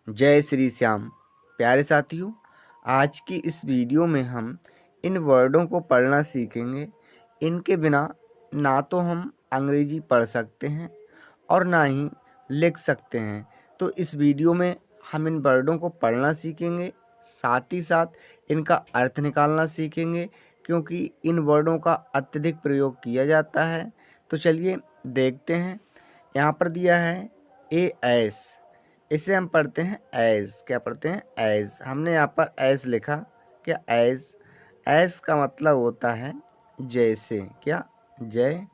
जय श्री श्याम। प्यारे साथियों, आज की इस वीडियो में हम इन वर्डों को पढ़ना सीखेंगे। इनके बिना ना तो हम अंग्रेजी पढ़ सकते हैं और ना ही लिख सकते हैं। तो इस वीडियो में हम इन वर्डों को पढ़ना सीखेंगे, साथ ही साथ इनका अर्थ निकालना सीखेंगे, क्योंकि इन वर्डों का अत्यधिक प्रयोग किया जाता है। तो चलिए देखते हैं। यहाँ पर दिया है ए एस, इसे हम पढ़ते हैं एज। क्या पढ़ते हैं? एज। हमने यहाँ पर एज लिखा। क्या? एज। एज का मतलब होता है जैसे। क्या? जय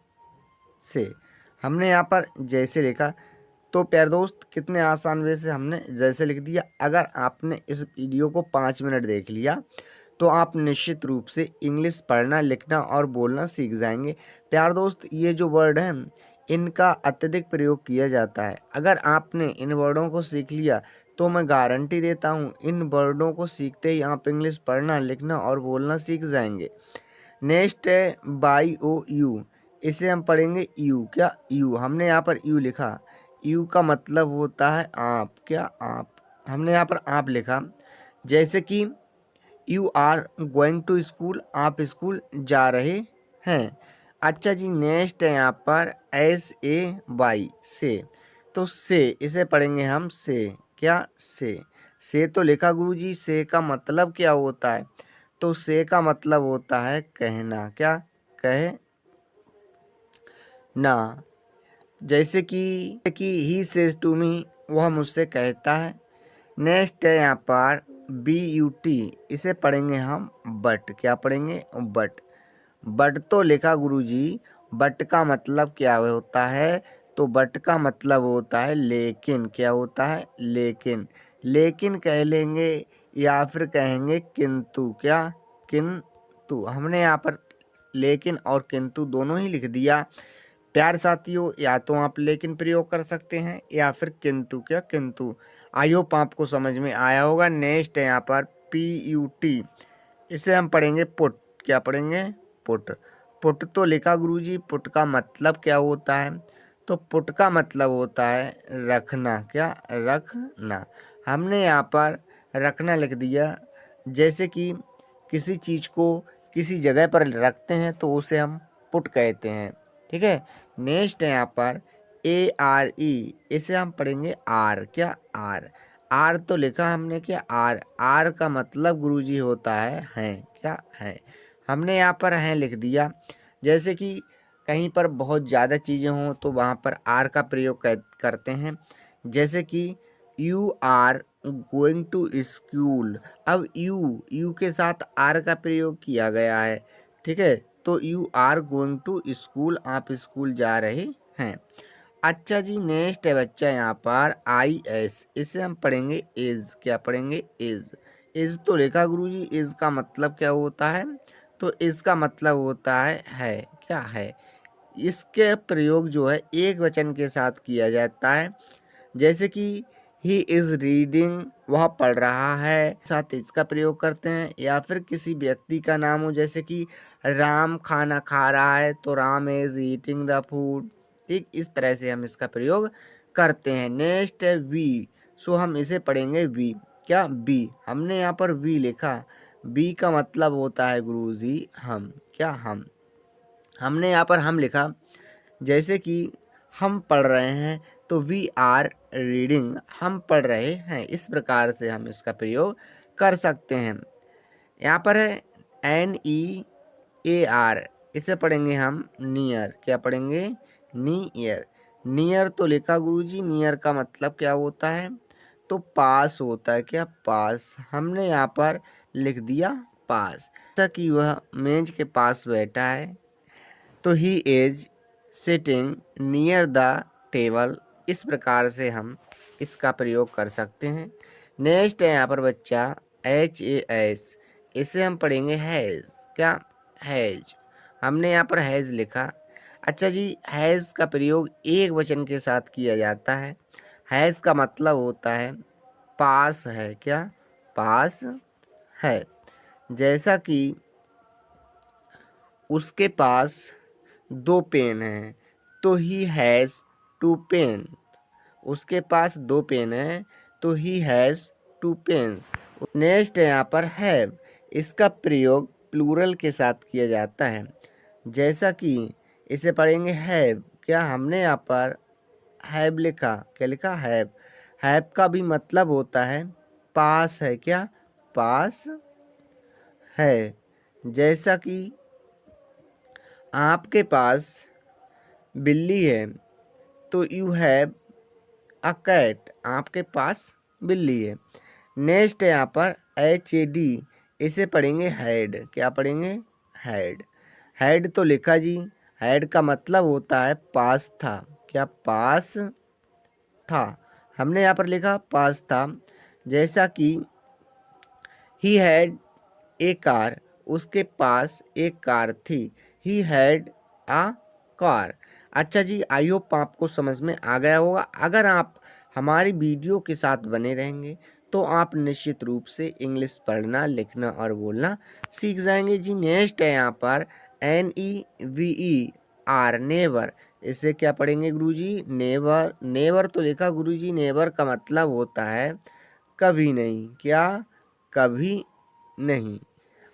से। हमने यहाँ पर जैसे लिखा। तो प्यारे दोस्त, कितने आसान वे से हमने जैसे लिख दिया। अगर आपने इस वीडियो को 5 मिनट देख लिया तो आप निश्चित रूप से इंग्लिश पढ़ना, लिखना और बोलना सीख जाएंगे। प्यारे दोस्त, ये जो वर्ड हैं इनका अत्यधिक प्रयोग किया जाता है। अगर आपने इन वर्डों को सीख लिया तो मैं गारंटी देता हूँ इन वर्डों को सीखते ही आप इंग्लिश पढ़ना, लिखना और बोलना सीख जाएंगे। नेक्स्ट है बाई ओ यू। इसे हम पढ़ेंगे यू। क्या? यू। हमने यहाँ पर यू लिखा। यू का मतलब होता है आप। क्या? आप। हमने यहाँ पर आप लिखा। जैसे कि you are going to school, आप स्कूल जा रहे हैं। अच्छा जी, नेक्स्ट है यहाँ पर एस ए वाई, से। तो से, इसे पढ़ेंगे हम से। क्या? से तो लिखा गुरुजी। से का मतलब क्या होता है? तो से का मतलब होता है कहना। क्या? कहे ना। जैसे कि ही सेज टू मी, वह मुझसे कहता है। नेक्स्ट है यहाँ पर बी यू टी, इसे पढ़ेंगे हम बट। क्या पढ़ेंगे? बट। बट तो लिखा गुरुजी। बट का मतलब क्या होता है? तो बट का मतलब होता है लेकिन। क्या होता है? लेकिन। लेकिन कह लेंगे या फिर कहेंगे किंतु। क्या? किंतु। हमने यहाँ पर लेकिन और किंतु दोनों ही लिख दिया। प्यार साथियों, या तो आप लेकिन प्रयोग कर सकते हैं या फिर किंतु। क्या? किंतु। आई होप आपको समझ में आया होगा। नेक्स्ट है यहाँ पर पी यू टी, इसे हम पढ़ेंगे पुट। क्या पढ़ेंगे? पुट। पुट तो लिखा गुरुजी। पुट का मतलब क्या होता है? तो पुट का मतलब होता है रखना। क्या? रखना। हमने यहाँ पर रखना लिख दिया। जैसे कि किसी चीज़ को किसी जगह पर रखते हैं तो उसे हम पुट कहते हैं। ठीक है। नेक्स्ट है यहाँ पर ए आर ई, इसे हम पढ़ेंगे आर। क्या? आर। आर तो लिखा हमने। क्या? आर। आर का मतलब गुरुजी होता है। क्या? है। हमने यहाँ पर है लिख दिया। जैसे कि कहीं पर बहुत ज़्यादा चीज़ें हों तो वहाँ पर आर का प्रयोग करते हैं। जैसे कि you are going to school. अब यू के साथ आर का प्रयोग किया गया है। ठीक है। तो you are going to school, आप स्कूल जा रहे हैं। अच्छा जी, नेक्स्ट है बच्चा यहाँ पर आई एस, इसे हम पढ़ेंगे इज। क्या पढ़ेंगे? इज। इज तो लिखा गुरुजी। इज का मतलब क्या होता है? तो इज का मतलब होता है। क्या? है। इसके प्रयोग जो है एक वचन के साथ किया जाता है। जैसे कि ही इज रीडिंग, वह पढ़ रहा है, साथ इसका प्रयोग करते हैं। या फिर किसी व्यक्ति का नाम हो, जैसे कि राम खाना खा रहा है तो Ram is eating the food. ठीक इस तरह से हम इसका प्रयोग करते हैं। नेक्स्ट है वी, सो हम इसे पढ़ेंगे वी। क्या? वी। हमने यहाँ पर वी लिखा। वी का मतलब होता है गुरुजी हम। क्या? हम। हमने यहाँ पर हम लिखा। जैसे कि हम पढ़ रहे हैं तो वी आर रीडिंग, हम पढ़ रहे हैं। इस प्रकार से हम इसका प्रयोग कर सकते हैं। यहाँ पर है एन ई ए आर, इसे पढ़ेंगे हम नियर। क्या पढ़ेंगे? नियर। नियर तो लिखा गुरुजी। नियर का मतलब क्या होता है? तो पास होता है। क्या? पास। हमने यहाँ पर लिख दिया पास। जैसा कि वह मेज के पास बैठा है तो he is sitting near the table. इस प्रकार से हम इसका प्रयोग कर सकते हैं। नेक्स्ट है यहाँ पर बच्चा एच ए एस, इसे हम पढ़ेंगे हैज़। क्या? हैज। हमने यहाँ पर हैज़ लिखा। अच्छा जी, हैज़ का प्रयोग एक वचन के साथ किया जाता है। हैज़ का मतलब होता है पास है। क्या? पास है। जैसा कि उसके पास 2 पेन हैं तो ही हैज़ 2 पेन। उसके पास 2 पेन हैं तो ही हैज़ 2 पेन्स। नेक्स्ट है यहाँ पर हैव, इसका प्रयोग प्लूरल के साथ किया जाता है। जैसा कि इसे पढ़ेंगे हैव, क्या हमने यहाँ पर हैव लिखा, क्या लिखा हैव। हैव का भी मतलब होता है पास है, क्या पास है। जैसा कि आपके पास बिल्ली है तो यू हैव अ कैट, आपके पास बिल्ली है। नेक्स्ट है यहाँ पर HAD, इसे पढ़ेंगे हैड, क्या पढ़ेंगे हैड। हैड तो लिखा जी, हैड का मतलब होता है पास था, क्या पास था। हमने यहाँ पर लिखा पास था। जैसा कि ही हैड ए कार, उसके पास एक कार थी। He had a car. अच्छा जी, आई होप आपको समझ में आ गया होगा। अगर आप हमारी वीडियो के साथ बने रहेंगे तो आप निश्चित रूप से इंग्लिश पढ़ना, लिखना और बोलना सीख जाएंगे जी। नेक्स्ट है यहाँ पर NEVER, नेवर, इसे क्या पढ़ेंगे गुरुजी नेवर। नेवर तो लिखा गुरुजी, नेवर का मतलब होता है कभी नहीं, क्या कभी नहीं।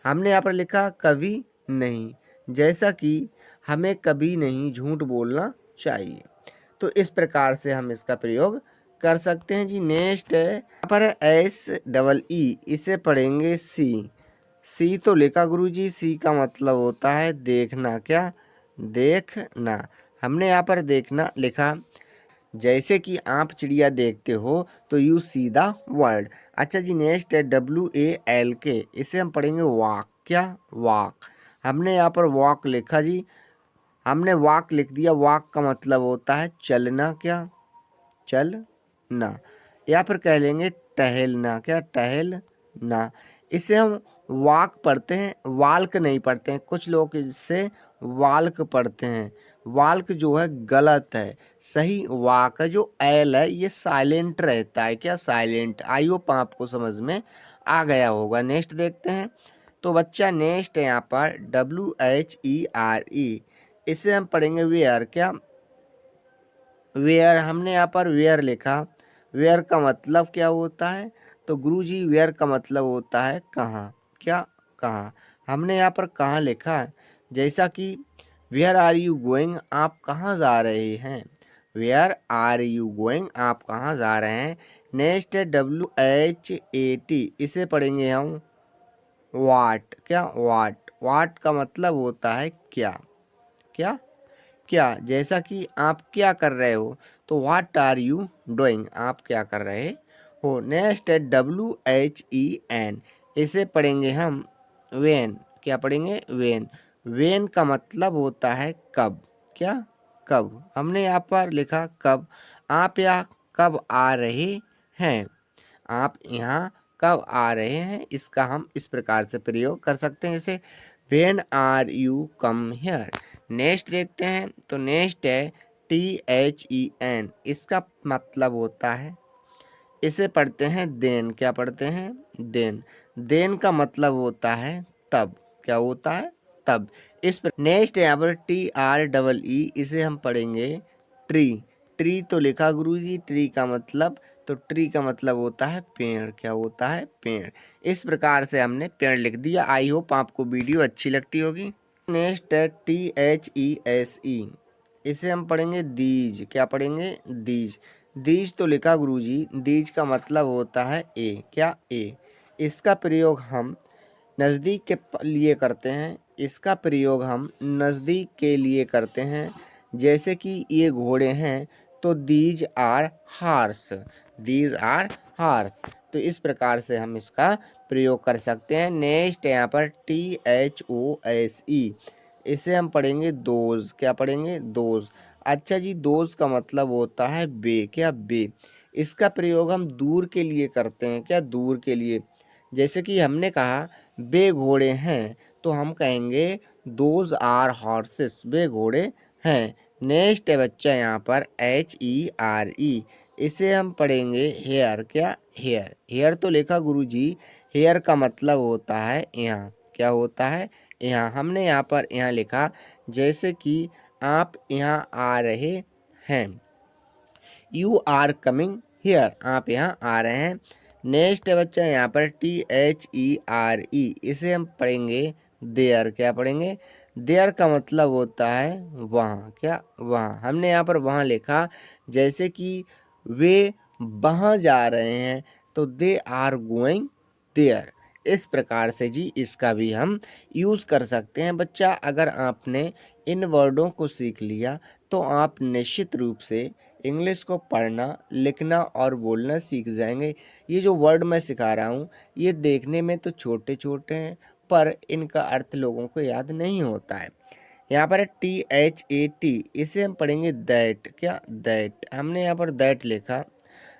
हमने यहाँ पर लिखा कभी नहीं, जैसा कि हमें कभी नहीं झूठ बोलना चाहिए। तो इस प्रकार से हम इसका प्रयोग कर सकते हैं जी। नेक्स्ट है यहाँ पर SEE, इसे पढ़ेंगे सी। सी तो लिखा गुरुजी, सी का मतलब होता है देखना, क्या देखना। हमने यहाँ पर देखना लिखा। जैसे कि आप चिड़िया देखते हो तो यू सी द वर्ल्ड। अच्छा जी, नेक्स्ट है WALK, इसे हम पढ़ेंगे वॉक, क्या वॉक। हमने यहाँ पर वॉक लिखा जी, हमने वॉक लिख दिया। वॉक का मतलब होता है चलना, क्या चलना। या फिर कह लेंगे टहलना, क्या टहलना। इसे हम वॉक पढ़ते हैं, वाल्क नहीं पढ़ते हैं। कुछ लोग इससे वाल्क पढ़ते हैं। वाल्क जो है गलत है, सही वाक है। जो एल है ये साइलेंट रहता है, क्या साइलेंट। आई होप आपको समझ में आ गया होगा। नेक्स्ट देखते हैं। तो बच्चा नेक्स्ट है यहाँ पर WHERE, इसे हम पढ़ेंगे वेयर, क्या वेयर। हमने यहाँ पर वेयर लिखा। वेयर का मतलब क्या होता है, तो गुरुजी वेयर का मतलब होता है कहाँ, क्या कहाँ। हमने यहाँ पर कहाँ लिखा है। जैसा कि वेयर आर यू गोइंग, आप कहाँ जा रहे हैं। वेयर आर यू गोइंग, आप कहाँ जा रहे हैं। नेक्स्ट है WHAT, इसे पढ़ेंगे हम वाट, क्या वाट। वाट का मतलब होता है क्या, क्या क्या। जैसा कि आप क्या कर रहे हो, तो व्हाट आर यू डूइंग, आप क्या कर रहे हो। नेक्स्ट है WHEN, इसे पढ़ेंगे हम वेन, क्या पढ़ेंगे वेन। वेन का मतलब होता है कब, क्या कब। हमने यहाँ पर लिखा कब। आप यहाँ कब आ रहे हैं, आप यहाँ कब आ रहे हैं, इसका हम इस प्रकार से प्रयोग कर सकते हैं, जैसे when are you come here. Next देखते हैं। तो नेक्स्ट है THEN, इसका मतलब होता है, इसे पढ़ते हैं देन, क्या पढ़ते हैं देन। देन का मतलब होता है तब, क्या होता है तब। इस पर नेक्स्ट है यहाँ पर TREE, इसे हम पढ़ेंगे ट्री। ट्री तो लिखा गुरुजी, ट्री का मतलब, तो ट्री का मतलब होता है पेड़, क्या होता है पेड़। इस प्रकार से हमने पेड़ लिख दिया। आई होप आपको वीडियो अच्छी लगती होगी। नेक्स्ट है THESE, इसे हम पढ़ेंगे दीज, क्या पढ़ेंगे दीज। दीज तो लिखा गुरुजी, दीज का मतलब होता है ए, क्या ए। इसका प्रयोग हम नज़दीक के लिए करते हैं, इसका प्रयोग हम नज़दीक के लिए करते हैं। जैसे कि ये घोड़े हैं तो these are horse, these are horse. तो इस प्रकार से हम इसका प्रयोग कर सकते हैं। नेक्स्ट है यहाँ पर THOSE, इसे हम पढ़ेंगे दोज, क्या पढ़ेंगे दोज। अच्छा जी, दोज का मतलब होता है बे, क्या बे। इसका प्रयोग हम दूर के लिए करते हैं, क्या दूर के लिए। जैसे कि हमने कहा बे घोड़े हैं, तो हम कहेंगे दोज आर हॉर्सेस, बे घोड़े हैं। नेक्स्ट है बच्चा यहाँ पर HERE, इसे हम पढ़ेंगे हेयर, क्या हेयर। हेयर तो लिखा गुरुजी, हेयर का मतलब होता है यहाँ, क्या होता है यहाँ। हमने यहाँ पर यहाँ लिखा, जैसे कि आप यहाँ आ रहे हैं, यू आर कमिंग हियर, आप यहाँ आ रहे हैं। नेक्स्ट है बच्चा यहाँ पर THERE, इसे हम पढ़ेंगे देयर। क्या पढ़ेंगे? देयर का मतलब होता है वहाँ। क्या? वहाँ। हमने यहाँ पर वहाँ लिखा, जैसे कि वे वहाँ जा रहे हैं तो दे आर गोइंग देयर। इस प्रकार से जी इसका भी हम यूज़ कर सकते हैं। बच्चा, अगर आपने इन वर्डों को सीख लिया तो आप निश्चित रूप से इंग्लिश को पढ़ना, लिखना और बोलना सीख जाएंगे। ये जो वर्ड मैं सिखा रहा हूँ ये देखने में तो छोटे छोटे हैं, पर इनका अर्थ लोगों को याद नहीं होता है। यहाँ पर THAT, इसे हम पढ़ेंगे दैट। क्या? दैट। हमने यहाँ पर दैट लिखा।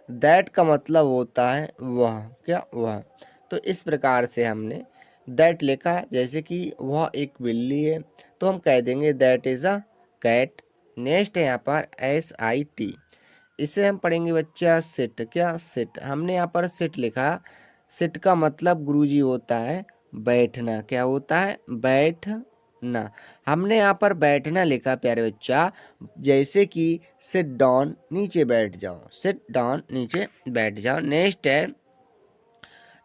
दैट का मतलब होता है वह। क्या? वह। तो इस प्रकार से हमने दैट लिखा, जैसे कि वह एक बिल्ली है तो हम कह देंगे that is a cat. Next है यहाँ पर SIT, इसे हम पढ़ेंगे बच्चा सिट। क्या? सिट। हमने यहाँ पर सिट लिखा। सिट का मतलब गुरुजी होता है बैठना। क्या होता है? बैठना। हमने यहाँ पर बैठना लिखा प्यारे बच्चा, जैसे कि सिट डाउन, नीचे बैठ जाओ। सिट डाउन, नीचे बैठ जाओ। नेक्स्ट है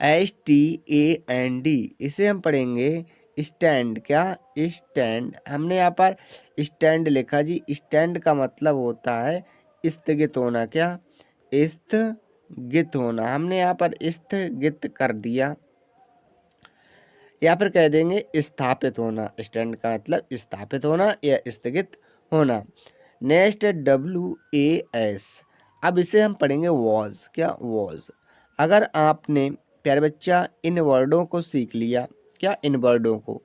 STAND, इसे हम पढ़ेंगे स्टैंड। क्या? स्टैंड। हमने यहाँ पर स्टैंड लिखा जी। स्टैंड का मतलब होता है स्थगित होना। क्या? स्थगित होना। हमने यहाँ पर स्थगित कर दिया, या फिर कह देंगे स्थापित होना। स्टैंड का मतलब स्थापित होना या स्थगित होना। नेक्स्ट है WAS, अब इसे हम पढ़ेंगे वॉज। क्या? वॉज। अगर आपने प्यारे बच्चा इन वर्डों को सीख लिया, क्या? इन वर्डों को,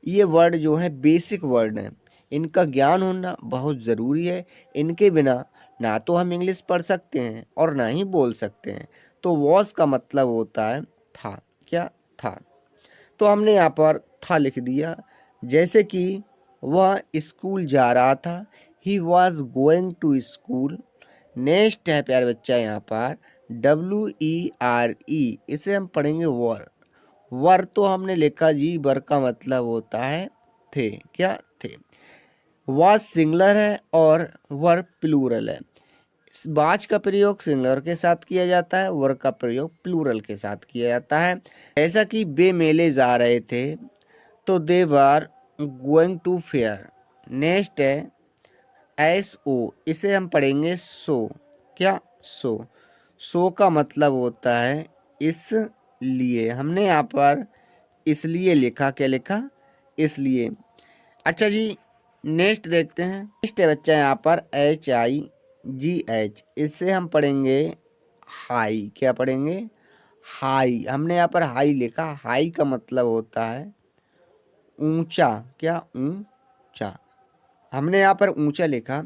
ये वर्ड जो है बेसिक वर्ड हैं, इनका ज्ञान होना बहुत ज़रूरी है। इनके बिना ना तो हम इंग्लिश पढ़ सकते हैं और ना ही बोल सकते हैं। तो वॉज का मतलब होता है था। क्या? था। तो हमने यहाँ पर था लिख दिया, जैसे कि वह स्कूल जा रहा था। He was going to school. Next है प्यारे बच्चा यहाँ पर WERE, इसे हम पढ़ेंगे वर। वर तो हमने लिखा जी, वर का मतलब होता है थे। क्या? थे। वॉज सिंगुलर है और वर प्लूरल है। बाज का प्रयोग सिंगुलर के साथ किया जाता है, वर का प्रयोग प्लूरल के साथ किया जाता है। ऐसा कि वे मेले जा रहे थे तो they were going to fair. Next है SO, इसे हम पढ़ेंगे सो। क्या? सो। सो का मतलब होता है इसलिए। हमने यहाँ पर इसलिए लिखा। क्या लिखा? इसलिए। अच्छा जी, नेक्स्ट देखते हैं। नेक्स्ट है बच्चा यहाँ पर HIGH, इससे हम पढ़ेंगे हाई। क्या पढ़ेंगे? हाई। हमने यहाँ पर हाई लिखा। हाई का मतलब होता है ऊंचा। क्या? ऊंचा। हमने यहाँ पर ऊंचा लिखा।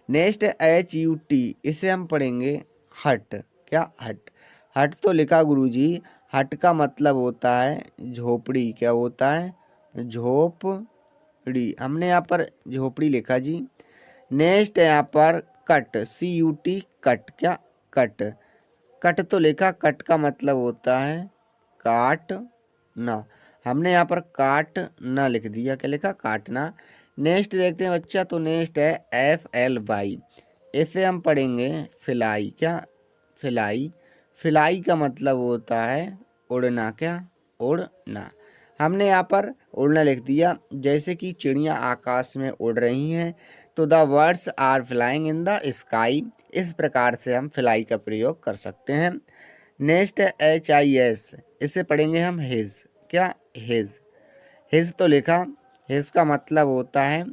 नेक्स्ट है HUT, इसे हम पढ़ेंगे हट। क्या? हट। हट तो लिखा गुरुजी। हट का मतलब होता है झोपड़ी। क्या होता है? झोपड़ी। हमने यहाँ पर झोपड़ी लिखा जी। नेक्स्ट है यहाँ पर कट। CUT, cut. क्या? कट। कट तो लिखा। कट का मतलब होता है काटना। हमने यहाँ पर काटना लिख दिया। क्या लिखा? काटना। नेक्स्ट देखते हैं बच्चा, तो नेक्स्ट है FLY, इसे हम पढ़ेंगे फिलाई। क्या? फिलाई। फिलाई का मतलब होता है उड़ना। क्या? उड़ना। हमने यहाँ पर उड़ना लिख दिया, जैसे कि चिड़ियाँ आकाश में उड़ रही हैं तो the birds are flying in the sky. इस प्रकार से हम फ्लाई का प्रयोग कर सकते हैं। नेक्स्ट है HIS, इसे पढ़ेंगे हम हिज। क्या? हिज। हिज तो लिखा। हिज का मतलब होता है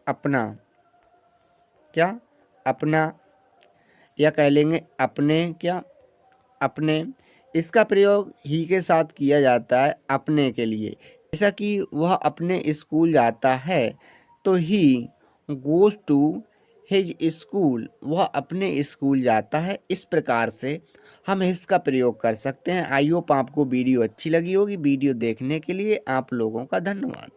अपना। क्या? अपना, या कह लेंगे अपने। क्या? अपने। इसका प्रयोग ही के साथ किया जाता है अपने के लिए। जैसा कि वह अपने स्कूल जाता है तो he goes to his school, वह अपने स्कूल जाता है। इस प्रकार से हम इसका प्रयोग कर सकते हैं। आई होप आपको वीडियो अच्छी लगी होगी। वीडियो देखने के लिए आप लोगों का धन्यवाद।